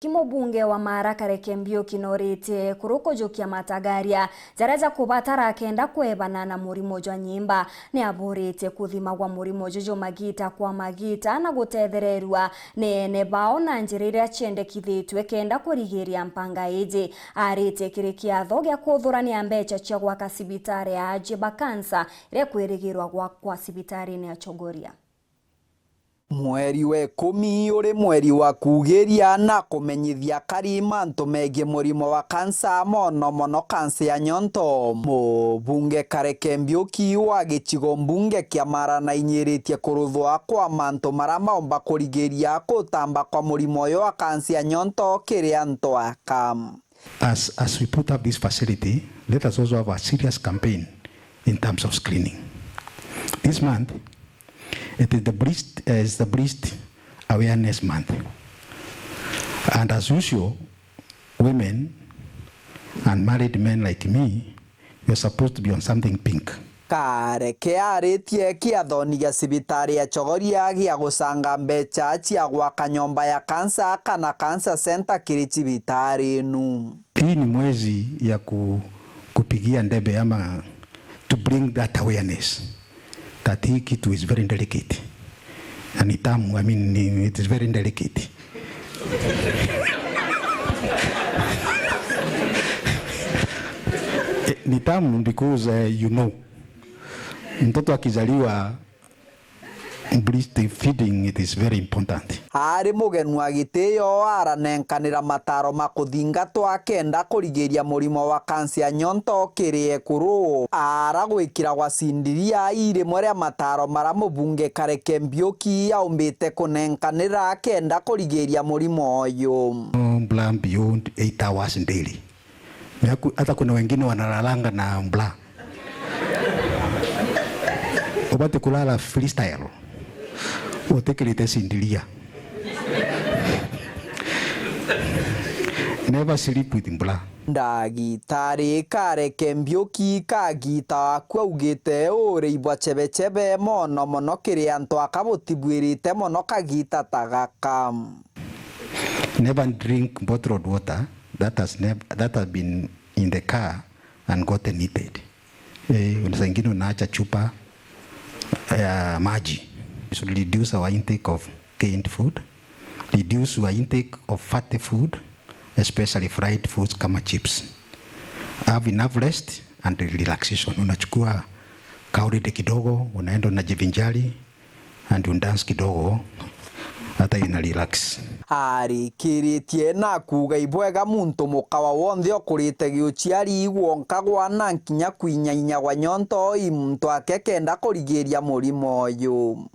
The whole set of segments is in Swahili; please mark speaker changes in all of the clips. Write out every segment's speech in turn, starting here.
Speaker 1: Kimobunge wa Mara KAREKE MBIUKI norite kurukujukia matagaria jareza kubatara kenda kwebana na murimo jwa nyimba ni aburite kuthima gwa murimo jojo magita kwa magita na guthethererwa nene bao na njirira ciendekithitwe kenda kurigiiria mpanga iji ARITIE KIRI KIATHO gya kuthurania MBECA cia gwaka cibitari ya GWAKA iria kwirigirwa kwa cibitari ni achogoria.
Speaker 2: Mweri wa 10 uri mweri wa kugiria na kumenyithia karima antu megie murimo wa kansa mono kansa ya nyonto. Mubunge KAREKE MBIUKI wa gicigo mbunge kia Mara na inyiritie kuruthwa kwa mantu mara maomba kurigiria kutamba kwa murimo uyu wa kansa ya nyonto kiri antu aka.
Speaker 3: As we put up this facility, let us also have a serious campaign in terms of screening. This month, it is the breast awareness month, and as usual, women and married men like me, you're supposed to be on something pink.
Speaker 2: KAREKE ARITIE KIATHO nigia cibitari ya chogoria gia gusanga MBECA cia gwaka nyomba ya kansa kana cancer center kiri cibitari inu.
Speaker 3: Hii ni mwezi ya kupigia ndebe ama to bring that awareness that hii kitu is very delicate. And it is very delicate. Ni tamu because you know, mtoto akizaliwa breast feeding, it is very important.
Speaker 2: Ari mugenu agitio aranenkanira mataro makuthingatwa kenda kurigiria murimo wa kansa ya nyonto kiri EKURU. Ara gwikira gwacindiria irimwe ria mataro mara mubunge KAREKE MBIUKI aumbite kunenkanira kenda kurigiria murimo uyu.
Speaker 3: Mbla beyond 8 hours daily. Hata kuna wengine wanalalanga na mbla. Obate kulala freestyle. Otekelete sindilia. Never sleep with mbla.
Speaker 2: Ndagitari KAREKE MBIUKI kagita kwaugite uri ibwa chebe mono kiri antu akabutibwirite mono kagita tagaka.
Speaker 3: Never drink bottled water that has been in the car and gotten heated. Unasangine unaacha chupa ya maji. We should reduce our intake of canned food, reduce our intake of fatty food, especially fried foods kama chips. Have enough rest and relaxation. Unachukua kauride kidogo, unaenda unajivinjari and undance kidogo, hata ina relax.
Speaker 2: Arikiritie na kuga ibwega muntu mukawa wonthe okurite giuciari igwonka gwana nkinya kwinyainya gwa nyonto i muntu akekenda kurigiria murimo uyu.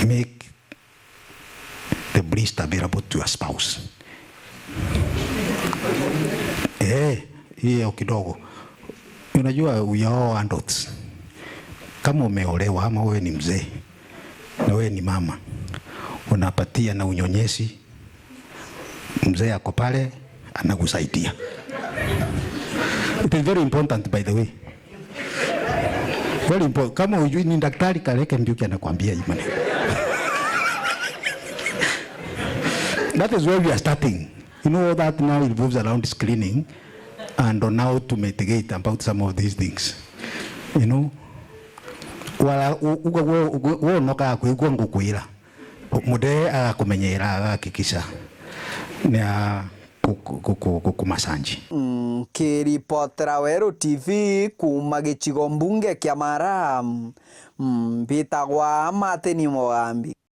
Speaker 3: Make the breast available to a spouse. Hiyo kidogo. Unajua we are all adults. Kama umeolewa ama wewe ni mzee na wewe ni mama, unapatia na unyonyesi, mzee ako pale anakusaidia. It is very important, by the way. Very important. Kama hujui ni daktari KAREKE MBIUKI anakuambia hii maneno. That is where we are starting. You know that now involves around screening and on how to mitigate about some of these things. You know, wala ugo noka kuigwa ngukwira mude akumenyera agakikisha na kumasanji.
Speaker 2: Kiripotera Weru TV kuma gicigo mbunge kia Mara, mbitagwa Mateni Mogambi.